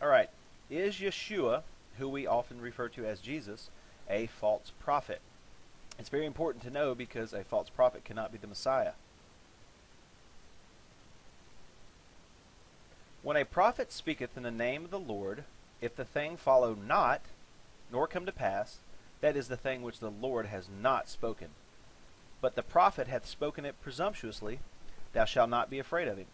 All right. Is Yeshua, who we often refer to as Jesus, a false prophet? It's very important to know because a false prophet cannot be the Messiah. When a prophet speaketh in the name of the Lord, if the thing follow not, nor come to pass, that is the thing which the Lord has not spoken. But the prophet hath spoken it presumptuously, thou shalt not be afraid of him.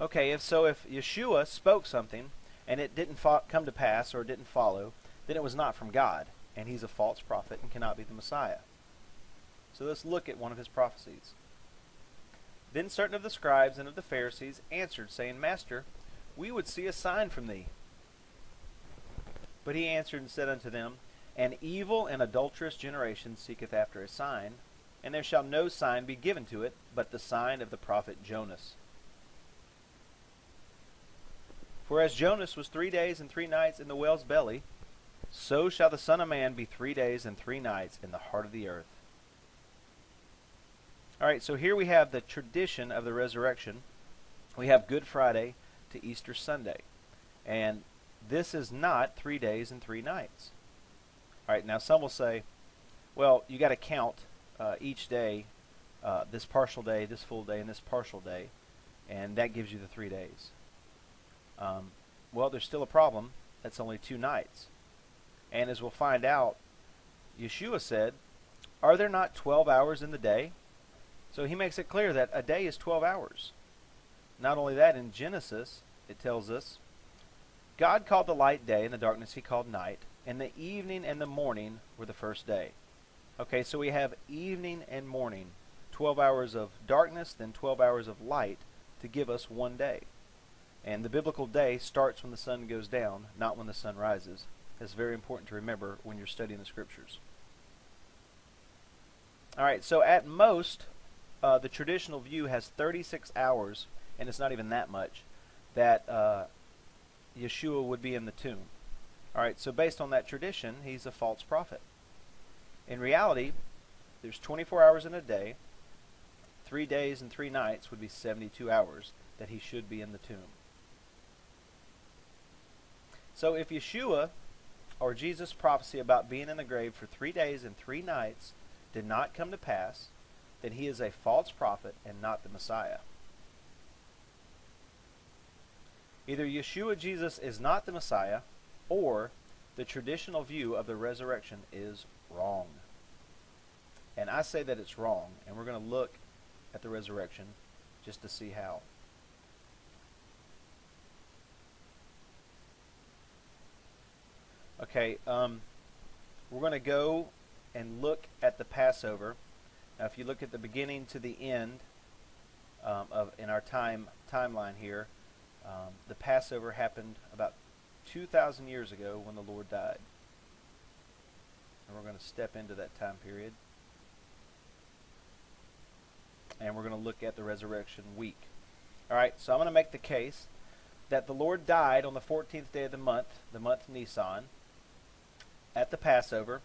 Okay, if Yeshua spoke something and it didn't come to pass or it didn't follow, then it was not from God, and he's a false prophet and cannot be the Messiah. So let's look at one of his prophecies. Then certain of the scribes and of the Pharisees answered, saying, Master, we would see a sign from thee. But he answered and said unto them, An evil and adulterous generation seeketh after a sign, and there shall no sign be given to it, but the sign of the prophet Jonas. For as Jonas was 3 days and 3 nights in the whale's belly, so shall the Son of Man be 3 days and 3 nights in the heart of the earth. All right, so here we have the tradition of the resurrection. We have Good Friday to Easter Sunday. And this is not 3 days and 3 nights. All right, now some will say, well, you got to count each day, this partial day, this full day, and this partial day, and that gives you the 3 days. Well, there's still a problem. That's only 2 nights. And as we'll find out, Yeshua said, are there not 12 hours in the day? So he makes it clear that a day is 12 hours. Not only that, in Genesis, it tells us, God called the light day, and the darkness he called night, and the evening and the morning were the first day. Okay, so we have evening and morning, 12 hours of darkness, then 12 hours of light to give us one day. And the biblical day starts when the sun goes down, not when the sun rises. That's very important to remember when you're studying the scriptures. All right, so at most, the traditional view has 36 hours, and it's not even that much, that Yeshua would be in the tomb. All right, so based on that tradition, he's a false prophet. In reality, there's 24 hours in a day. 3 days and 3 nights would be 72 hours that he should be in the tomb. So if Yeshua, or Jesus' prophecy about being in the grave for 3 days and 3 nights did not come to pass, then he is a false prophet and not the Messiah. Either Yeshua Jesus is not the Messiah, or the traditional view of the resurrection is wrong. And I say that it's wrong, and we're going to look at the resurrection just to see how. Okay, we're going to go and look at the Passover. Now, if you look at the beginning to the end in our timeline here, the Passover happened about 2,000 years ago when the Lord died. And we're going to step into that time period. And we're going to look at the resurrection week. All right, so I'm going to make the case that the Lord died on the 14th day of the month Nisan, at the Passover,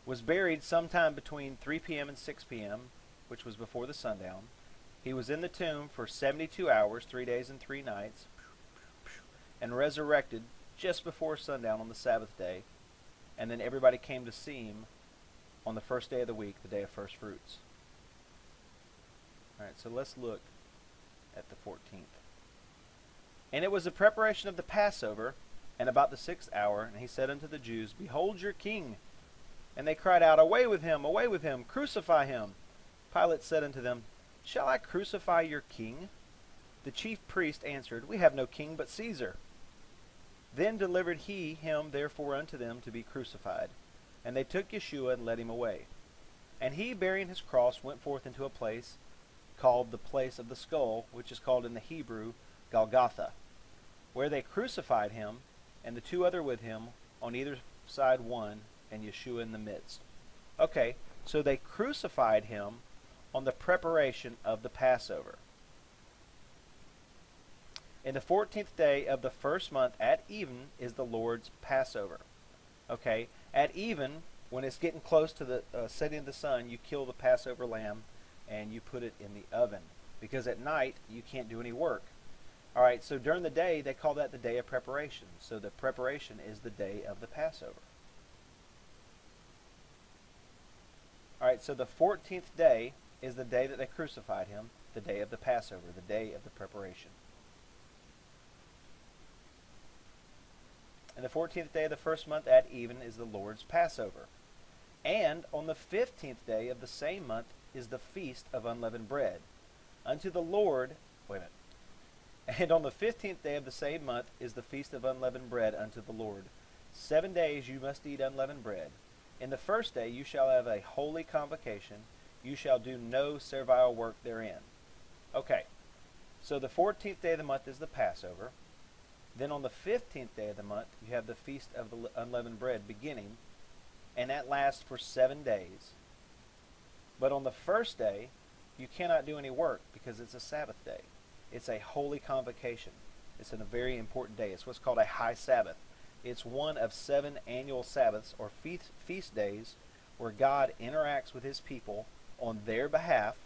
was buried sometime between 3 p.m. and 6 p.m., which was before the sundown. He was in the tomb for 72 hours, 3 days and 3 nights, and resurrected just before sundown on the Sabbath day. And then everybody came to see him on the first day of the week, the day of first fruits. All right, so let's look at the 14th. And it was the preparation of the Passover, and about the 6th hour, and he said unto the Jews, Behold your king. And they cried out, Away with him, crucify him. Pilate said unto them, Shall I crucify your king? The chief priest answered, We have no king but Caesar. Then delivered he him therefore unto them to be crucified. And they took Yeshua and led him away. And he, bearing his cross, went forth into a place called the place of the skull, which is called in the Hebrew Golgotha, where they crucified him, and the 2 other with him, on either side one, and Yeshua in the midst. Okay, so they crucified him on the preparation of the Passover. In the 14th day of the first month at even is the Lord's Passover. Okay, at even, when it's getting close to the setting of the sun, you kill the Passover lamb and you put it in the oven. Because at night, you can't do any work. All right, so during the day, they call that the day of preparation. So the preparation is the day of the Passover. All right, so the 14th day is the day that they crucified him, the day of the Passover, the day of the preparation. And the 14th day of the first month at even is the Lord's Passover. And on the 15th day of the same month is the feast of unleavened bread. Unto the Lord, wait a minute. And on the 15th day of the same month is the feast of unleavened bread unto the Lord. 7 days you must eat unleavened bread. In the first day you shall have a holy convocation. You shall do no servile work therein. Okay, so the 14th day of the month is the Passover. Then on the 15th day of the month, you have the Feast of the Unleavened Bread beginning, and that lasts for 7 days. But on the first day, you cannot do any work because it's a Sabbath day. It's a holy convocation. It's a very important day. It's what's called a high Sabbath. It's one of 7 annual Sabbaths or feast days where God interacts with his people on their behalf,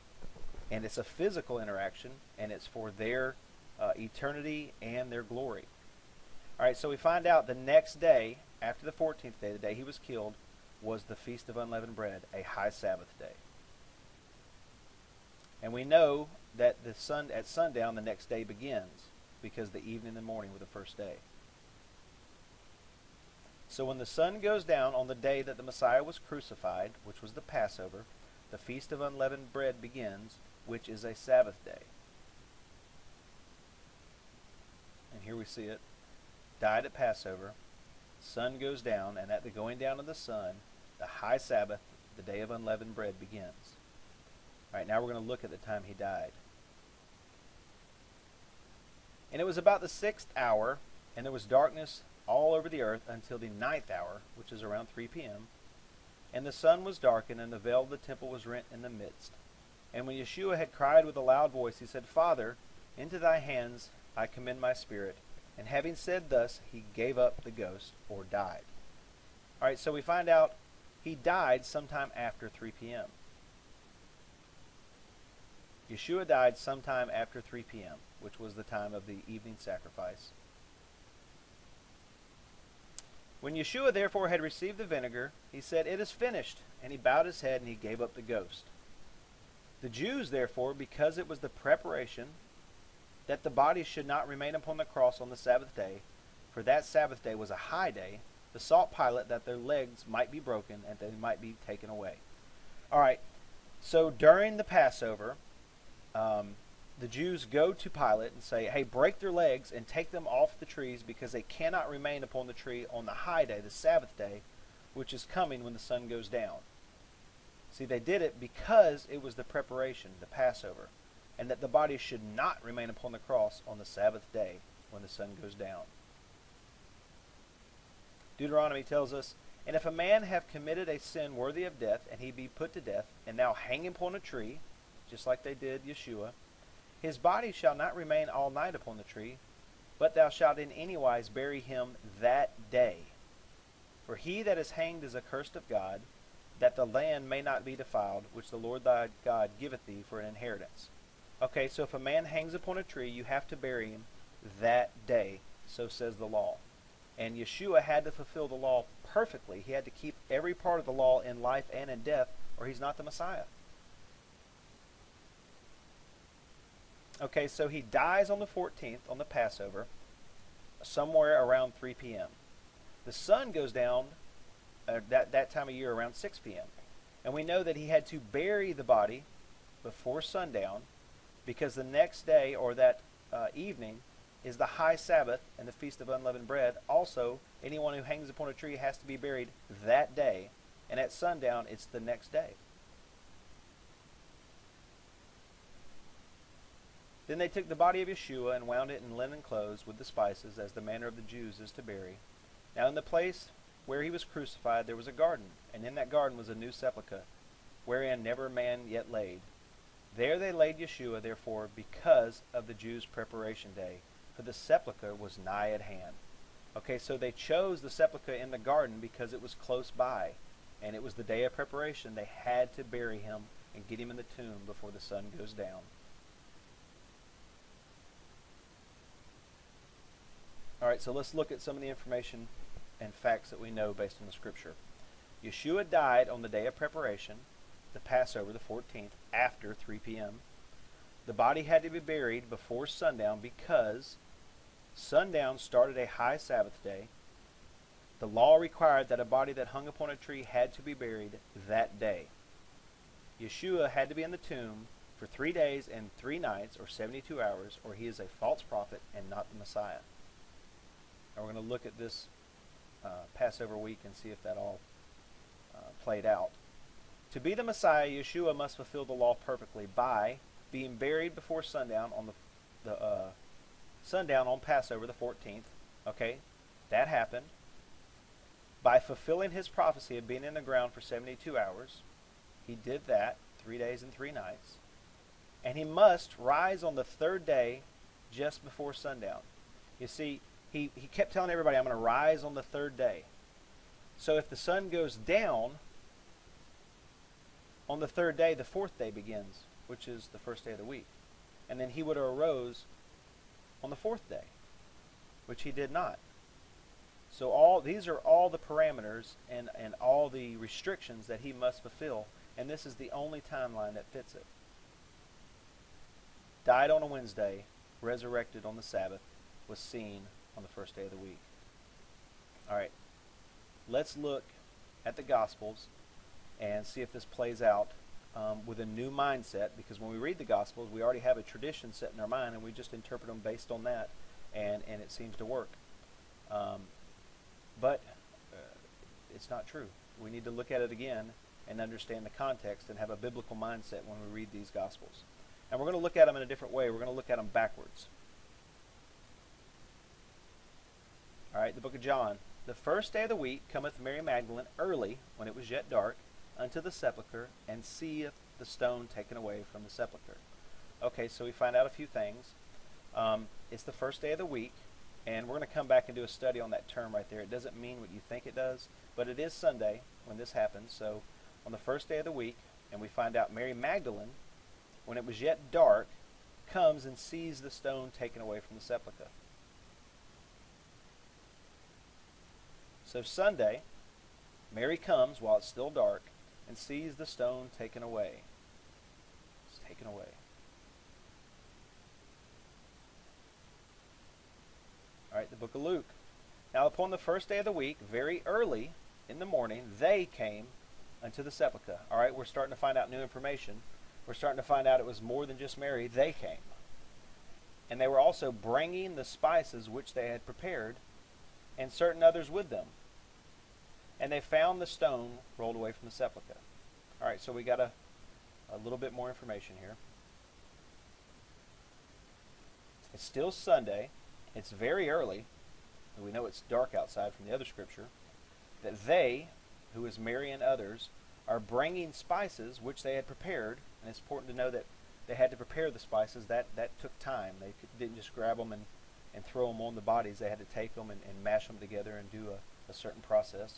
and it's a physical interaction, and it's for their eternity and their glory. All right, so we find out the next day, after the 14th day, the day he was killed, was the Feast of Unleavened Bread, a high Sabbath day. And we know that at sundown the next day begins, because the evening and the morning were the first day. So when the sun goes down on the day that the Messiah was crucified, which was the Passover, the Feast of Unleavened Bread begins, which is a Sabbath day. And here we see it. Died at Passover. Sun goes down, and at the going down of the sun, the high Sabbath, the day of unleavened bread, begins. All right, now we're going to look at the time he died. And it was about the 6th hour, and there was darkness all over the earth until the 9th hour, which is around 3 p.m. And the sun was darkened, and the veil of the temple was rent in the midst. And when Yeshua had cried with a loud voice, he said, Father, into thy hands I commend my spirit. And having said thus, he gave up the ghost, or died. All right, so we find out he died sometime after 3 p.m. Yeshua died sometime after 3 p.m., which was the time of the evening sacrifice. When Yeshua therefore had received the vinegar, he said, It is finished. And he bowed his head and he gave up the ghost. The Jews, therefore, because it was the preparation that the body should not remain upon the cross on the Sabbath day, for that Sabbath day was a high day, besought Pilate that their legs might be broken and they might be taken away. All right, so during the Passover, the Jews go to Pilate and say, hey, break their legs and take them off the trees because they cannot remain upon the tree on the high day, the Sabbath day, which is coming when the sun goes down. See, they did it because it was the preparation, the Passover, and that the body should not remain upon the cross on the Sabbath day when the sun goes down. Deuteronomy tells us, And if a man have committed a sin worthy of death, and he be put to death, and now hang him upon a tree, just like they did Yeshua, his body shall not remain all night upon the tree, but thou shalt in any wise bury him that day. For he that is hanged is accursed of God, that the land may not be defiled, which the Lord thy God giveth thee for an inheritance. Okay, so if a man hangs upon a tree, you have to bury him that day, so says the law. And Yeshua had to fulfill the law perfectly. He had to keep every part of the law in life and in death, or he's not the Messiah. Okay, so he dies on the 14th, on the Passover, somewhere around 3 p.m. The sun goes down that time of year around 6 p.m. And we know that he had to bury the body before sundown because the next day or that evening is the high Sabbath and the Feast of Unleavened Bread. Also, anyone who hangs upon a tree has to be buried that day. And at sundown, it's the next day. Then they took the body of Yeshua and wound it in linen clothes with the spices, as the manner of the Jews is to bury. Now in the place where he was crucified there was a garden, and in that garden was a new sepulchre, wherein never man yet laid. There they laid Yeshua, therefore, because of the Jews' preparation day, for the sepulchre was nigh at hand. Okay, so they chose the sepulchre in the garden because it was close by, and it was the day of preparation. They had to bury him and get him in the tomb before the sun goes down. right, so let's look at some of the information and facts that we know based on the Scripture. Yeshua died on the day of preparation, the Passover, the 14th, after 3 p.m. The body had to be buried before sundown because sundown started a high Sabbath day. The law required that a body that hung upon a tree had to be buried that day. Yeshua had to be in the tomb for 3 days and 3 nights, or 72 hours, or he is a false prophet and not the Messiah. Now we're going to look at this Passover week and see if that all played out. To be the Messiah, Yeshua must fulfill the law perfectly by being buried before sundown on the sundown on Passover the 14th. Okay, that happened. By fulfilling his prophecy of being in the ground for 72 hours, he did that, 3 days and 3 nights. And he must rise on the third day just before sundown. You see, he kept telling everybody, I'm going to rise on the third day. So if the sun goes down on the third day, the fourth day begins, which is the first day of the week. And then he would have arose on the fourth day, which he did not. So these are all the parameters and all the restrictions that he must fulfill, and this is the only timeline that fits it. Died on a Wednesday, resurrected on the Sabbath, was seen on the first day of the week. All right, let's look at the Gospels and see if this plays out with a new mindset, because when we read the Gospels, we already have a tradition set in our mind, and we just interpret them based on that, and it seems to work. But it's not true. We need to look at it again and understand the context and have a biblical mindset when we read these Gospels. And we're going to look at them in a different way. We're going to look at them backwards. All right, the book of John. The first day of the week cometh Mary Magdalene early, when it was yet dark, unto the sepulchre, and seeth the stone taken away from the sepulchre. Okay, so we find out a few things. It's the first day of the week. And we're going to come back and do a study on that term right there. It doesn't mean what you think it does, but it is Sunday when this happens. So on the first day of the week, and we find out Mary Magdalene, when it was yet dark, comes and sees the stone taken away from the sepulchre. So Sunday, Mary comes while it's still dark and sees the stone taken away. It's taken away. All right, the book of Luke. Now upon the first day of the week, very early in the morning, they came unto the sepulchre. All right, we're starting to find out new information. We're starting to find out it was more than just Mary. They came. And they were also bringing the spices which they had prepared, and certain others with them. And they found the stone rolled away from the sepulchre. All right, so we got a little bit more information here. It's still Sunday. It's very early, and we know it's dark outside from the other scripture, that they, who is Mary and others, are bringing spices which they had prepared. And it's important to know that they had to prepare the spices. That took time. They didn't just grab them and throw them on the bodies. They had to take them and mash them together and do a certain process.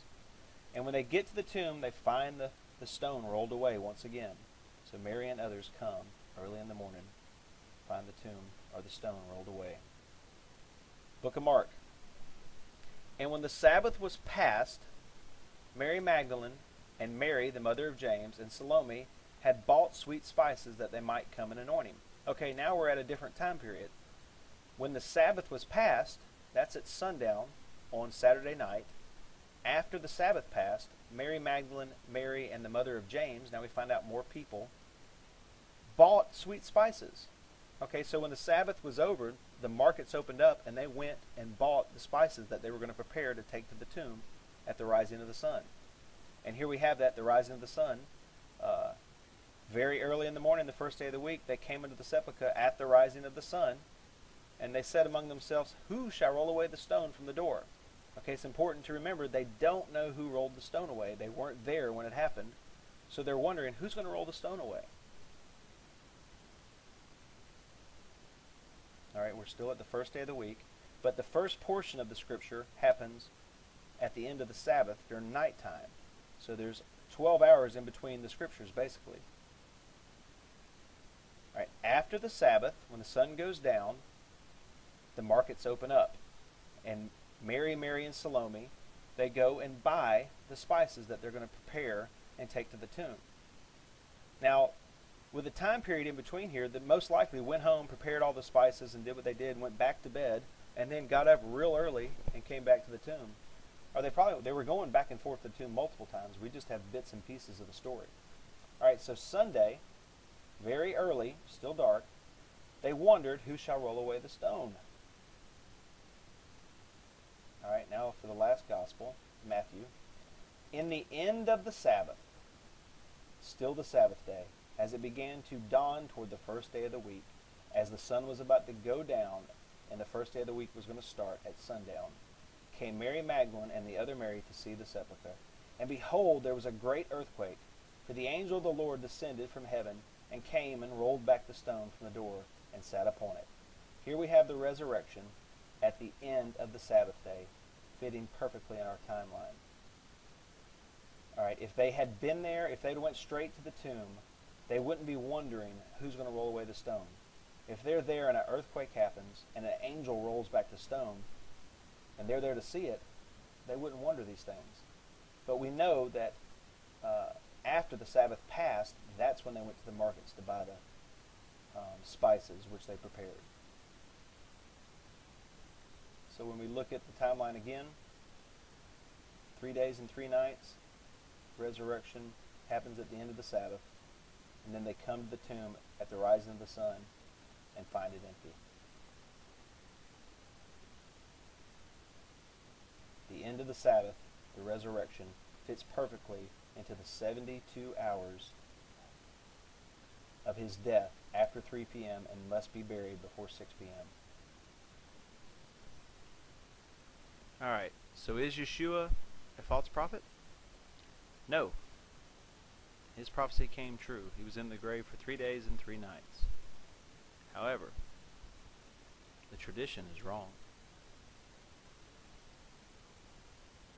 And when they get to the tomb, they find the stone rolled away once again. So Mary and others come early in the morning, find the tomb or the stone rolled away. Book of Mark. And when the Sabbath was past, Mary Magdalene and Mary, the mother of James, and Salome had bought sweet spices that they might come and anoint him. Okay, now we're at a different time period. When the Sabbath was past, that's at sundown on Saturday night. After the Sabbath passed, Mary Magdalene, Mary, and the mother of James, now we find out more people, bought sweet spices. Okay, so when the Sabbath was over, the markets opened up, and they went and bought the spices that they were going to prepare to take to the tomb at the rising of the sun. And here we have that, the rising of the sun. Very early in the morning, the first day of the week, they came into the sepulchre at the rising of the sun, and they said among themselves, who shall roll away the stone from the door? Okay, it's important to remember they don't know who rolled the stone away. They weren't there when it happened, so they're wondering, who's going to roll the stone away? All right, we're still at the first day of the week, but the first portion of the scripture happens at the end of the Sabbath during nighttime. So there's 12 hours in between the scriptures, basically. All right, after the Sabbath, when the sun goes down, the markets open up. And Mary, and Salome, they go and buy the spices that they're going to prepare and take to the tomb. Now, with the time period in between here, that most likely went home, prepared all the spices, and did what they did, and went back to bed, and then got up real early and came back to the tomb. Or they were going back and forth to the tomb multiple times. We just have bits and pieces of the story. All right, so Sunday, very early, still dark, they wondered, who shall roll away the stone? All right, now for the last gospel, Matthew. In the end of the Sabbath, still the Sabbath day, as it began to dawn toward the first day of the week, as the sun was about to go down and the first day of the week was going to start at sundown, came Mary Magdalene and the other Mary to see the sepulchre. And behold, there was a great earthquake, for the angel of the Lord descended from heaven and came and rolled back the stone from the door and sat upon it. Here we have the resurrection at the end of the Sabbath day, fitting perfectly in our timeline. All right, if they had been there, if they went straight to the tomb, they wouldn't be wondering who's going to roll away the stone. If they're there and an earthquake happens and an angel rolls back the stone and they're there to see it, they wouldn't wonder these things. But we know that after the Sabbath passed, that's when they went to the markets to buy the spices which they prepared. So when we look at the timeline again, 3 days and 3 nights, resurrection happens at the end of the Sabbath, and then they come to the tomb at the rising of the sun and find it empty. The end of the Sabbath, the resurrection, fits perfectly into the 72 hours of his death after 3 p.m. and must be buried before 6 p.m. Alright, so is Yeshua a false prophet? No. His prophecy came true. He was in the grave for 3 days and 3 nights. However, the tradition is wrong.